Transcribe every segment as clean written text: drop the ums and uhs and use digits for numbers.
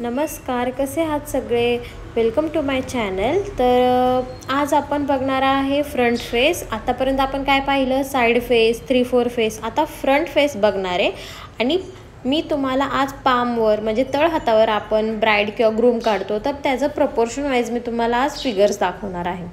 नमस्कार, कसे आहात सगळे? Welcome to my channel. तर आज आपण बघणार आहे फ्रंट फेस. आतापर्यंत आपण काय पाहिलं? Side face, 3-4 face. आता फ्रंट फेस बघणार आहे. आणि मी तुम्हाला आज पामवर म्हणजे तळ हातावर आपण ब्राईड किंवा ग्रूम काढतो, तर त्याचं प्रपोर्शन वाईज मी तुम्हाला आज फिगर्स दाखवणार आहे.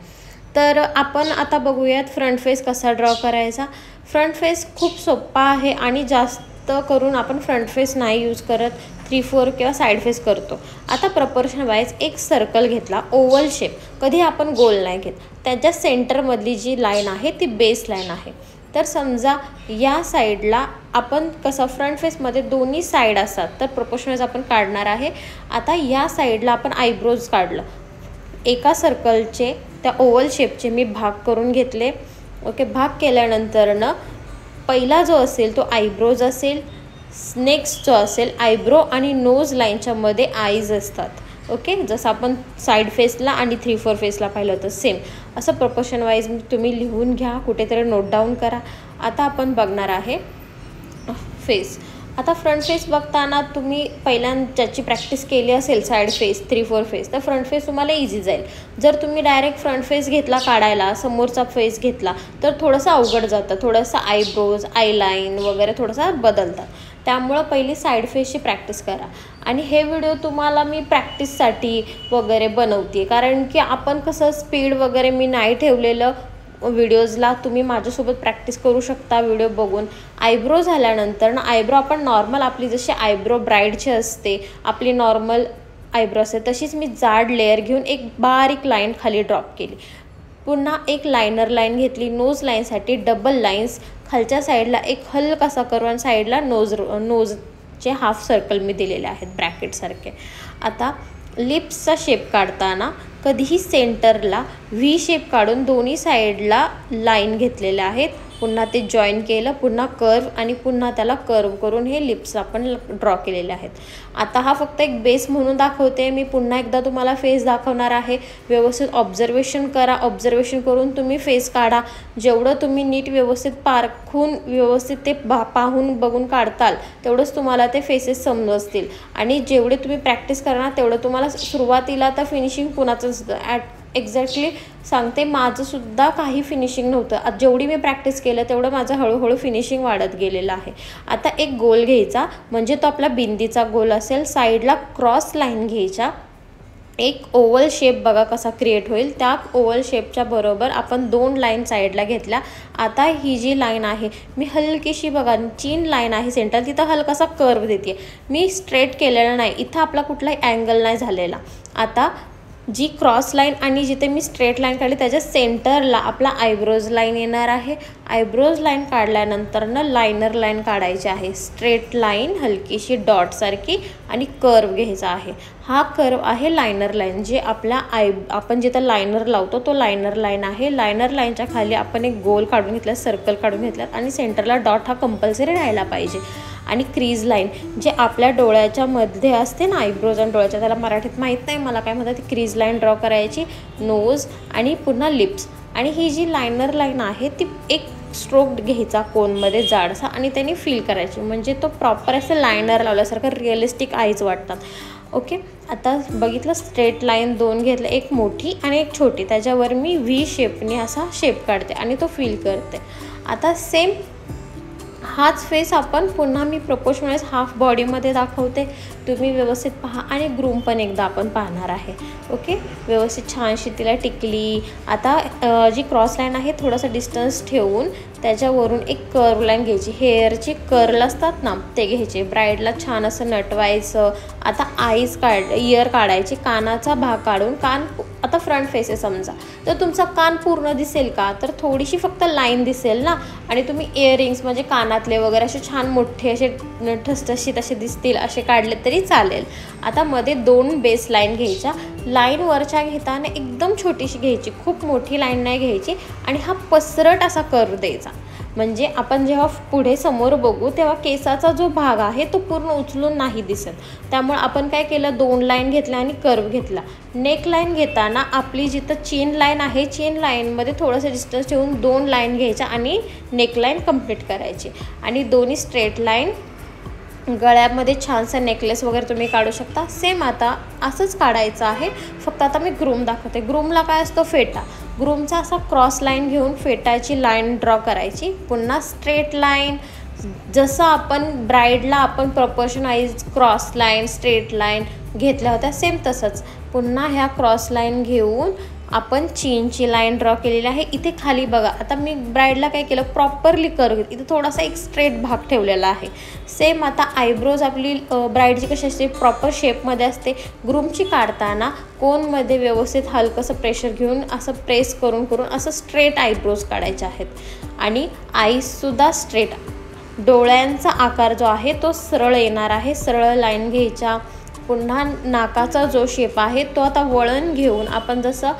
तर आपण आता बघूयात फ्रंट फेस कसा ड्रॉ करायचा. फ्रंट फेस खूप सोपा आहे आणि जास्त करून आपण फ्रंट फेस नाही यूज करत, 3-4 किंवा साईड फेस करतो. आता प्रपोर्शन वाईज एक सर्कल घेतला, ओव्हल शेप. कधी आपण गोल नाही घेत. त्याच्या सेंटरमधली जी लाईन आहे ती बेस लाईन आहे. तर समजा या साईडला आपण कसं फ्रंट फेसमध्ये दोन्ही साईड असतात, तर प्रपोर्शन वाईज आपण काढणार आहे. आता या साईडला आपण आयब्रोज काढलं. एका सर्कलचे त्या ओव्हल शेपचे मी भाग करून घेतले. ओके, भाग केल्यानंतरनं पहिला जो असेल तो आयब्रोज असेल. नेक्स्ट जो असेल आयब्रो आणि नोज लाईनच्या मध्ये आईज असतात. ओके, जसं आपण साईड फेसला आणि 3-4 फेसला पाहिलं होतं सेम असं प्रपोर्शन वाईज तुम्ही लिहून घ्या, कुठेतरी नोट डाऊन करा. आता आपण बघणार आहे फेस. आता फ्रंट फेस बघताना तुम्ही पहिल्यांदा ज्याची प्रॅक्टिस केली असेल साईड फेस, 3-4 फेस, तर फ्रंट फेस तुम्हाला इझी जाईल. जर तुम्ही डायरेक्ट फ्रंट फेस घेतला काढायला, समोरचा फेस घेतला, तर थोडंसं अवघड जातं. थोडंसं आयब्रोज, आयलाईन वगैरे थोडंसं बदलतात. त्यामुळं पहिली साईड फेसची प्रॅक्टिस करा. आणि हे व्हिडिओ तुम्हाला मी प्रॅक्टिससाठी वगैरे बनवते, कारण की आपण कसं स्पीड वगैरे मी नाही ठेवलेलं व्हिडिओजला. तुम्ही माझ्यासोबत प्रॅक्टिस करू शकता व्हिडिओ बघून. आयब्रो झाल्यानंतर आयब्रो आपण नॉर्मल आपली जशी आयब्रो ब्राईडची असते, आपली नॉर्मल आयब्रो असते, तशीच मी जाड लेअर घेऊन एक बारीक लाईन खाली ड्रॉप केली. पुन्हा एक लायनर लाईन घेतली. नोज लाईनसाठी डबल लाईन्स. खालच्या साईडला एक हलकासा कर्व आणि साईडला नोजचे हाफ सर्कल मी दिलेले आहेत ब्रॅकेटसारखे. आता लिप्सचा शेप काढताना कधीही सेंटरला व्ही शेप काढून दोन्ही साईडला लाईन घेतलेल्या आहेत. पुन्हा ते जॉईन केलं, पुन्हा कर्व आणि पुन्हा त्याला कर्व करून हे लिप्स आपण ड्रॉ केलेले आहेत. आता हा फक्त एक बेस म्हणून दाखवते. मी पुन्हा एकदा तुम्हाला फेस दाखवणार आहे. व्यवस्थित ऑब्झर्वेशन करा. ऑब्झर्वेशन करून तुम्ही फेस काढा. जेवढं तुम्ही नीट व्यवस्थित पारखून व्यवस्थित ते पाहून बघून काढताल, तेवढंच तुम्हाला ते फेसेस समजतील. आणि जेवढे तुम्ही प्रॅक्टिस करणार तेवढं तुम्हाला सुरुवातीला तर फिनिशिंग कुणाचं असतं. एक्झॅक्टली सांगते, माझंसुद्धा काही फिनिशिंग नव्हतं. जेवढी मी प्रॅक्टिस केलं तेवढं माझं हळूहळू फिनिशिंग वाढत गेलेलं आहे. आता एक गोल घ्यायचा, म्हणजे तो आपला बिंदीचा गोल असेल. साईडला क्रॉस लाईन घ्यायच्या. एक ओव्हल शेप बघा कसा क्रिएट होईल. त्या ओव्हल शेपच्या बरोबर आपण 2 लाईन साईडला घेतल्या. आता ही जी लाईन आहे, मी हलकीशी बघा चीन लाईन आहे सेंटर, तिथं हलकासा कर्व देते. मी स्ट्रेट केलेला नाही, इथं आपला कुठलाही अँगल नाही झालेला. आता जी क्रॉस लाईन आणि जिथे मी स्ट्रेट लाईन काढली त्याच्या सेंटरला आपला आयब्रोज लाईन येणार आहे. आयब्रोज लाईन काढल्यानंतरनं लायनर लाईन काढायची आहे. स्ट्रेट लाईन हलकीशी डॉटसारखी आणि कर्व घ्यायचा आहे. हा कर्व आहे लायनर लाईन, जे आपल्या आपण जिथं लायनर लावतो तो लायनर लाईन आहे. लायनर लाईनच्या खाली आपण एक गोल काढून घेतला, सर्कल काढून घेतल्यात आणि सेंटरला डॉट हा कंपल्सरी राहायला पाहिजे. आणि क्रीज लाईन जे आपल्या डोळ्याच्या मध्ये असते ना, आयब्रोज आणि डोळ्याच्या, त्याला मराठीत माहीत नाही मला काय म्हणतात, ती क्रीज लाईन ड्रॉ करायची. नोज आणि पुन्हा लिप्स. आणि ही जी लायनर लाईन आहे ती एक स्ट्रोक घ्यायचा कोनमध्ये जाडसा आणि त्यांनी फील करायची, म्हणजे तो प्रॉपर असं लायनर लावल्यासारखं रिअलिस्टिक आईज वाटतात. ओके, आता बघितलं स्ट्रेट लाईन 2 घेतलं, एक मोठी आणि एक छोटी. त्याच्यावर मी व्ही शेपने असा शेप काढते आणि तो फील करते. आता सेम हाच फेस आपण पुन्हा मी प्रपोर्शन वाईज हाफ बॉडीमध्ये दाखवते. तुम्ही व्यवस्थित पहा. आणि ग्रूम पण एकदा आपण पाहणार आहे. ओके, व्यवस्थित छानशी तिला टिकली. आता जी क्रॉस लाईन आहे थोडासा डिस्टन्स ठेवून त्याच्यावरून एक कर्व लाईन घ्यायची. हेअरचे कर्ल असतात ना ते घ्यायचे. ब्राईडला छान असं नटवायचं. आता आईज इयर काढायची. कानाचा भाग काढून कान, आता फ्रंट फेस आहे समजा, तर तुमचा कान पूर्ण दिसेल का? तर थोडीशी फक्त लाईन दिसेल ना. आणि तुम्ही इयरिंग्स म्हणजे कानातले वगैरे असे छान मोठे असे ठसठशीत असे दिसतील असे काढले तरी चालेल. आता मध्ये 2 बेस लाईन घ्यायच्या. लाईन वरच्या घेताना एकदम छोटीशी घ्यायची, खूप मोठी लाईन नाही घ्यायची. आणि हा पसरट असा कर्व द्यायचा, म्हणजे आपण जेव्हा पुढे समोर बघू तेव्हा केसाचा जो भाग आहे तो पूर्ण उचलून नाही दिसत. त्यामुळे आपण काय केलं, 2 लाईन घेतल्या आणि कर्व घेतला. नेक लाईन घेताना आपली जिथं चीन लाईन आहे, चीन लाईनमध्ये थोडंसं डिस्टन्स ठेवून 2 लाईन घ्यायच्या आणि नेक लाईन कंप्लीट करायची. आणि दोन्ही स्ट्रेट लाईन गळ्यामध्ये छानसा नेकलेस वगैरे तुम्ही काढू शकता. सेम आता असंच काढायचं आहे, फक्त आता मी ग्रूम दाखवते. ग्रूमला काय असतो, फेटा. ग्रूमचा असा क्रॉस लाईन घेऊन फेटाची लाईन ड्रॉ करायची. पुन्हा स्ट्रेट लाईन, जसं आपण ब्राईडला आपण proportion wise cross line straight line घेतल्या होत्या, सेम तसंच पुन्हा ह्या क्रॉस लाईन घेऊन आपण चीनची लाईन ड्रॉ केलेली आहे. इथे खाली बघा, आता मी ब्राईडला काय केलं, प्रॉपरली कर्व, इथे थोडासा एक स्ट्रेट भाग ठेवलेला आहे. सेम आता आयब्रोज आपली ब्राईडची कशी असते, प्रॉपर शेपमध्ये असते. ग्रूमची काढताना कोनमध्ये व्यवस्थित हलकंसं प्रेशर घेऊन असं प्रेस करून करून असं स्ट्रेट आयब्रोज काढायचे आहेत. आणि आईसुद्धा स्ट्रेट. डोळ्यांचा आकार जो आहे तो सरळ येणार आहे, सरळ लाईन घ्यायच्या. पुन्हा नाकाचा जो शेप आहे तो आता वळण घेऊन आपण जसं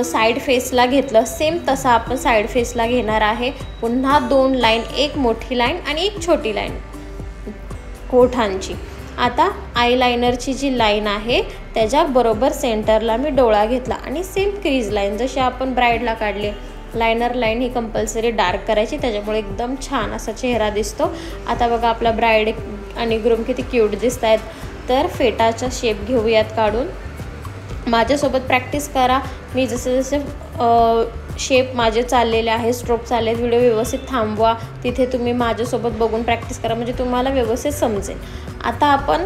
साईड फेसला घेतलं, सेम तसा आपण साईड फेसला घेणार आहे. पुन्हा 2 लाईन, एक मोठी लाईन आणि एक छोटी लाईन ओठांची. आता आयलायनरची जी लाईन आहे त्याच्याबरोबर सेंटरला मी डोळा घेतला आणि सेम क्रीज लाईन जशी आपण ब्राईडला काढली. लायनर लाईन ही कंपल्सरी डार्क करायची, त्याच्यामुळे एकदम छान असा चेहरा दिसतो. आता बघा आपला ब्राईड आणि ग्रूम किती क्यूट दिसत आहेत. तर फेटाचा शेप घेऊयात काढून. माझ्यासोबत प्रॅक्टिस करा. मी जसे जसे शेप माझे चाललेले आहे, स्ट्रोक चालले, व्हिडिओ व्यवस्थित थांबवा. तिथे तुम्ही माझ्यासोबत बघून प्रॅक्टिस करा, म्हणजे तुम्हाला व्यवस्थित समजेल. आता आपण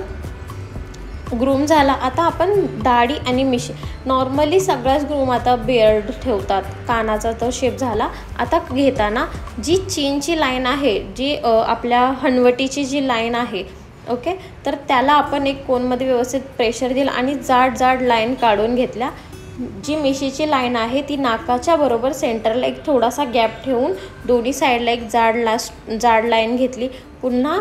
ग्रूम झाला. आता आपण दाढी आणि मिशी. नॉर्मली सगळ्याच ग्रूम आता बिअर्ड ठेवतात. कानाचा तो शेप झाला. आता घेताना जी चीनची लाईन आहे, जी आपल्या हनवटीची जी लाईन आहे, ओके, तर त्याला आपण एक कोनमध्ये व्यवस्थित प्रेशर दिलं आणि जाड जाड लाईन काढून घेतल्या. जी मिशीची लाईन आहे ती नाकाच्या बरोबर सेंटरला एक थोडासा गॅप ठेवून दोन्ही साईडला एक जाड लाईन घेतली. पुन्हा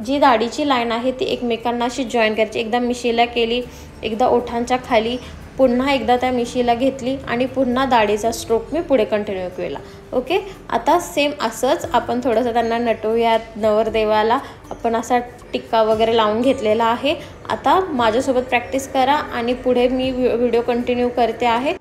जी दाढीची लाईन आहे ती एकमेकांना अशी जॉईन करायची. एकदा मिशीला केली, एकदा ओठांच्या खाली, पुन्हा एकदा त्या मिशीला घेतली आणि पुन्हा दाढीचा स्ट्रोक मी पुढे कंटिन्यू केला. ओके, आता सेम असंच आपण थोडंसं त्यांना नटवूयात. नवरदेवाला आपण असा टिक्का वगैरे लावून घेतलेला आहे. आता माझ्यासोबत प्रॅक्टिस करा आणि पुढे मी व्हिडिओ कंटिन्यू करते आहे.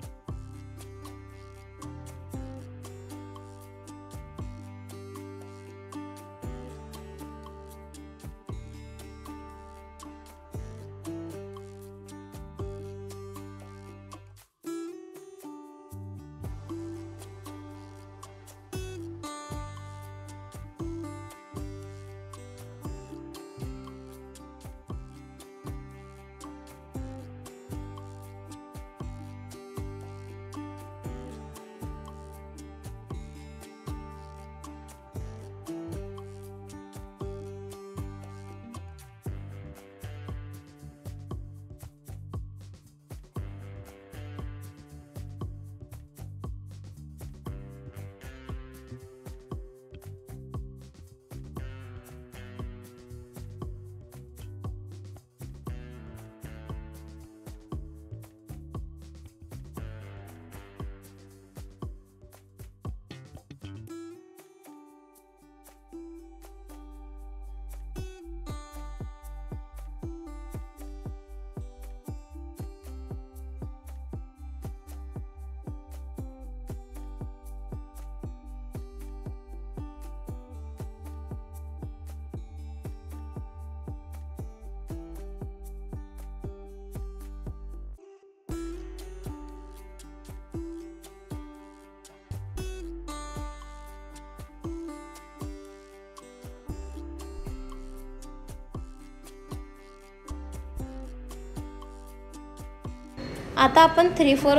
आता आपण 3-4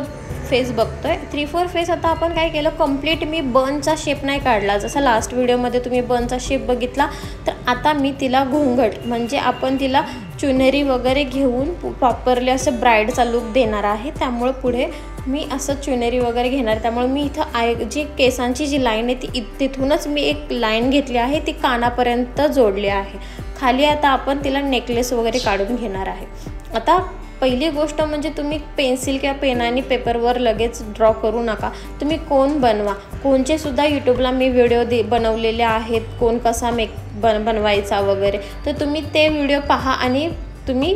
फेस बघतोय. 3-4 फेस आता आपण काय केलं, कंप्लीट मी बनचा शेप नाही काढला. जसं लास्ट व्हिडिओमध्ये तुम्ही बनचा शेप बघितला, तर आता मी तिला घोंगट म्हणजे आपण तिला चुनरी वगैरे घेऊन प्रॉपरली असं ब्राईडचा लुक देणार आहे. त्यामुळे पुढे मी असं चुनरी वगैरे घेणार. त्यामुळे मी इथं जी केसांची जी लाईन आहे ती तिथूनच मी एक लाईन घेतली आहे, ती कानापर्यंत जोडली आहे. खाली आता आपण तिला नेकलेस वगैरे काढून घेणार आहे. आता पहिली गोष्ट म्हणजे तुम्ही पेन्सिल किंवा पेनाने पेपरवर लगेच ड्रॉ करू नका. तुम्ही कोन बनवा. कोनचे सुद्धा यूट्यूबला मी व्हिडिओ बनवलेले आहेत, कोन कसा बनवायचा वगैरे. तर तुम्ही ते व्हिडिओ पहा आणि तुम्ही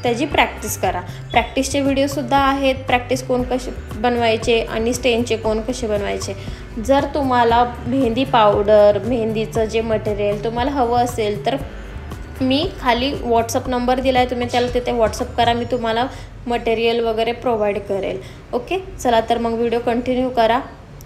त्याची प्रॅक्टिस करा. प्रॅक्टिसचे व्हिडिओसुद्धा आहेत, प्रॅक्टिस कोन कसे बनवायचे आणि स्टेनचे कोन कसे बनवायचे. जर तुम्हाला मेहंदी पावडर, मेहंदीचं जे मटेरियल तुम्हाला हवं असेल तर मी खाली व्हॉट्सअप नंबर दिला आहे, तुम्ही त्याला तिथे व्हॉट्सअप करा, मी तुम्हाला मटेरियल वगैरे प्रोव्हाइड करेल. ओके, चला तर मग व्हिडिओ कंटिन्यू करा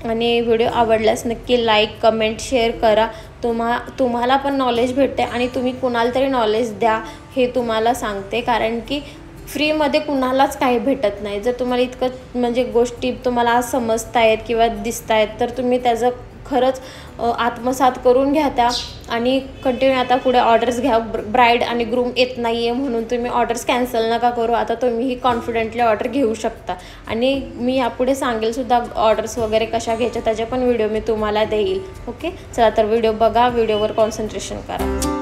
आणि व्हिडिओ आवडल्यास नक्की लाईक कमेंट शेअर करा. तुम्हाला पण नॉलेज भेटते आणि तुम्ही कुणाला तरी नॉलेज द्या हे तुम्हाला सांगते, कारण की फ्रीमध्ये कुणालाच काही भेटत नाही. जर तुम्हाला इतकं म्हणजे गोष्टी तुम्हाला आज समजता आहेत किंवा दिसत आहेत तर तुम्ही त्याचं खरंच आत्मसात करून घ्या त्या आणि कंटिन्यू आता पुढे ऑर्डर्स घ्या. ब्राईड आणि ग्रूम येत नाही आहे म्हणून तुम्ही ऑर्डर्स कॅन्सल नका करू. आता तुम्हीही कॉन्फिडेंटली ऑर्डर घेऊ शकता आणि मी यापुढे सांगेल सुद्धा ऑर्डर्स वगैरे कशा घ्यायच्या, त्याचे पण व्हिडिओ मी तुम्हाला देईल. ओके, चला तर व्हिडिओ बघा, व्हिडिओवर कॉन्सन्ट्रेशन करा.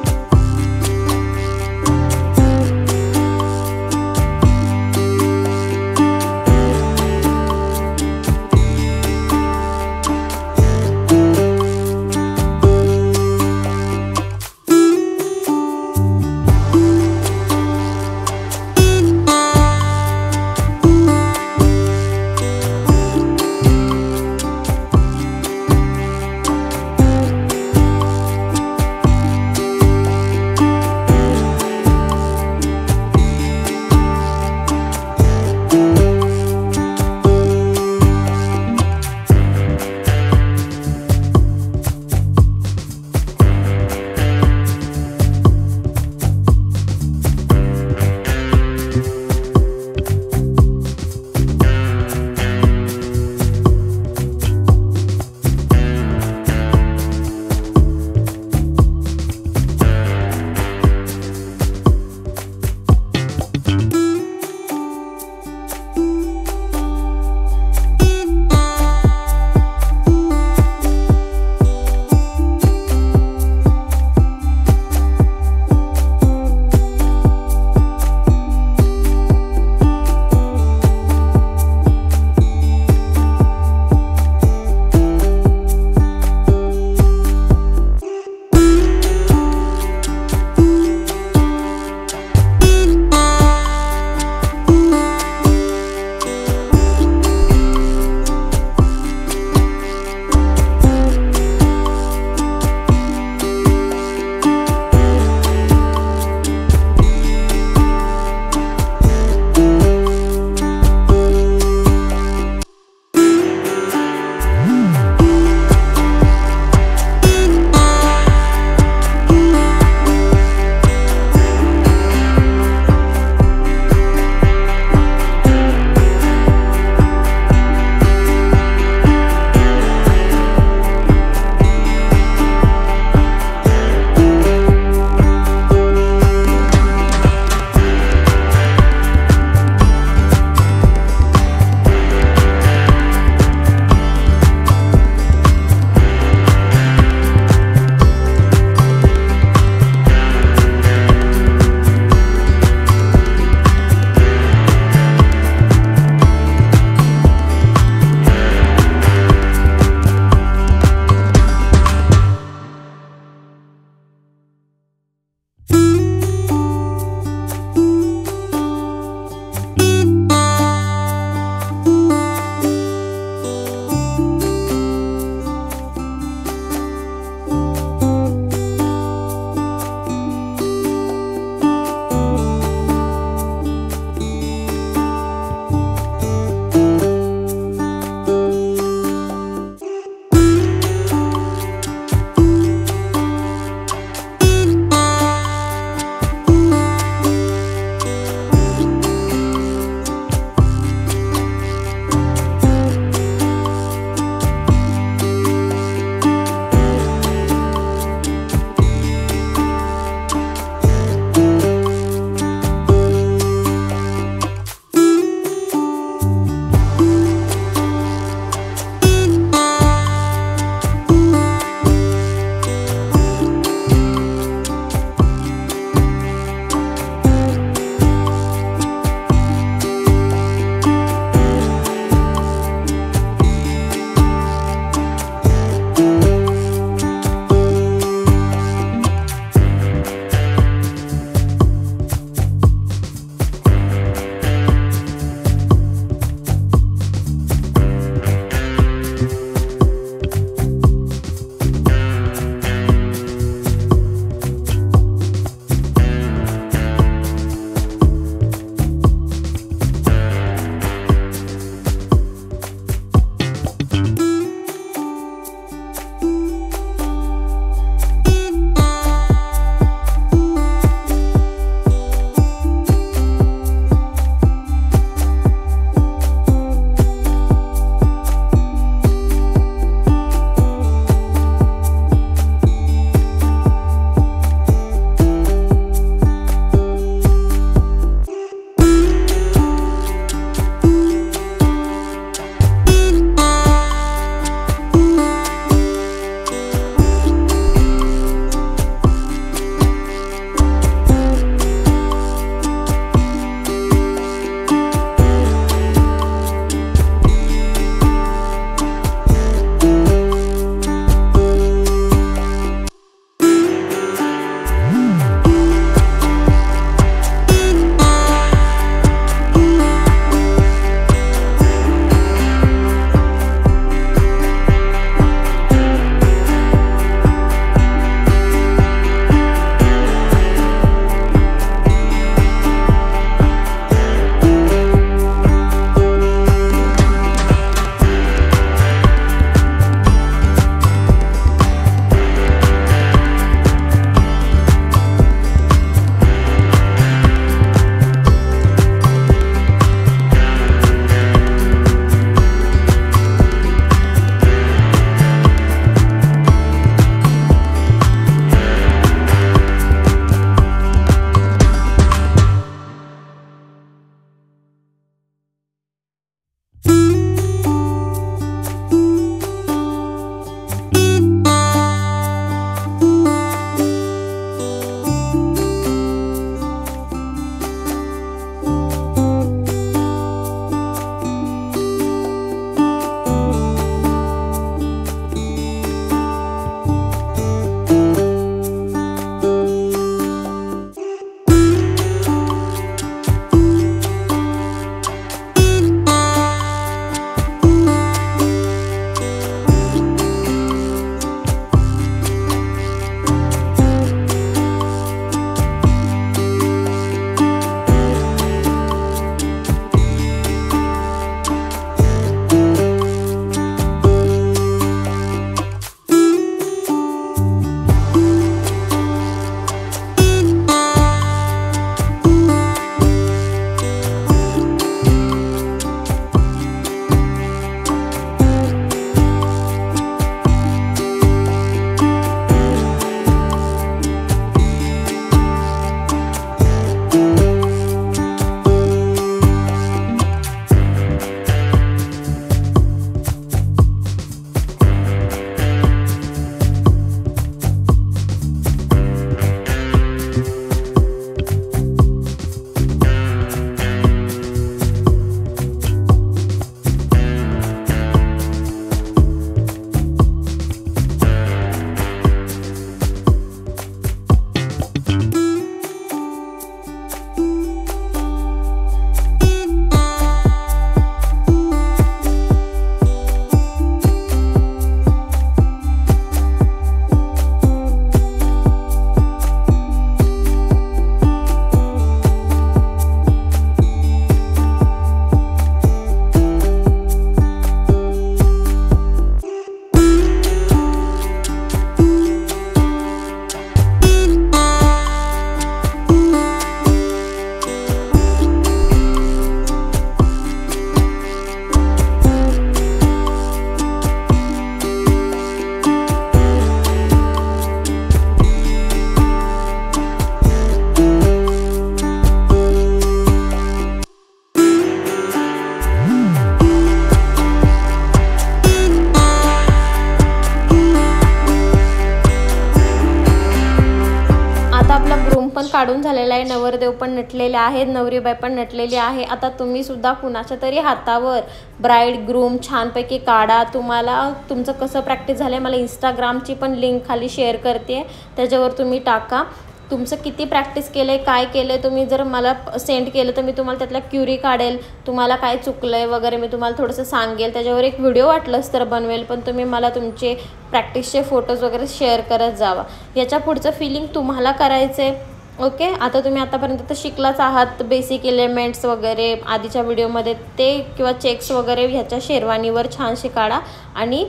काढून झालेला आहे, नवरदेव पण नटलेले आहेत, नवरीबाई पण नटलेली आहे। आता तुम्ही सुद्धा कुणाच्या तरी हातावर ब्राईड ग्रूम छानपैकी काढा। तुम्हाला तुमचं कसं प्रॅक्टिस झालं आहे मला इंस्टाग्रामची पण लिंक खाली शेअर करते, त्याच्यावर तुम्ही टाका तुमचं किती प्रॅक्टिस केलं आहे, काय केलं आहे। तुम्ही जर मला सेंड केलं तर मी तुम्हाला त्यातला क्युरी काढेल, तुम्हाला काय चुकलं आहे वगैरे मी तुम्हाला थोडंसं सांगेल, त्याच्यावर एक व्हिडिओ वाटलंच तर बनवेल। पण तुम्ही मला तुमचे प्रॅक्टिसचे फोटोज वगैरे शेअर करत जावा। याच्या पुढचं फिलिंग तुम्हाला करायचं आहे। ओके, आता तुम्ही आतापर्यंत तर शिकलाच आहात बेसिक एलिमेंट्स वगैरे आधीच्या व्हिडिओमध्ये ते, किंवा चेक्स वगैरे ह्याच्या शेरवानीवर छानशी काढा आणि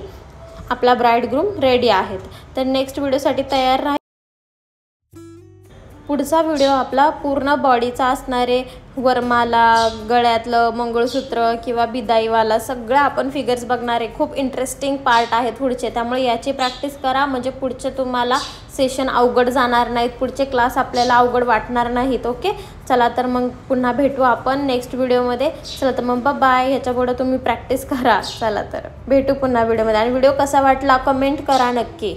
आपला ब्राईड ग्रूम रेडी आहेत। तर नेक्स्ट व्हिडिओसाठी तयार राहा। पुढचा व्हिडिओ आपला पूर्ण बॉडीचा असणार आहे, वरमाला, गळ्यातलं मंगळसूत्र किंवा बिदाईवाला सगळं आपण फिगर्स बघणार आहे। खूप इंटरेस्टिंग पार्ट आहेत पुढचे, त्यामुळे याची प्रॅक्टिस करा म्हणजे पुढचे तुम्हाला सेशन अवघड जाणार नाहीत, पुढचे क्लास आपल्याला अवघड वाटणार नाहीत। ओके, चला तर मग पुन्हा भेटू आपण नेक्स्ट व्हिडिओमध्ये। चला तर मग बाय, ह्याच्या पुढे तुम्ही प्रॅक्टिस करा। चला तर भेटू पुन्हा व्हिडिओमध्ये, आणि व्हिडिओ कसा वाटला कमेंट करा नक्की।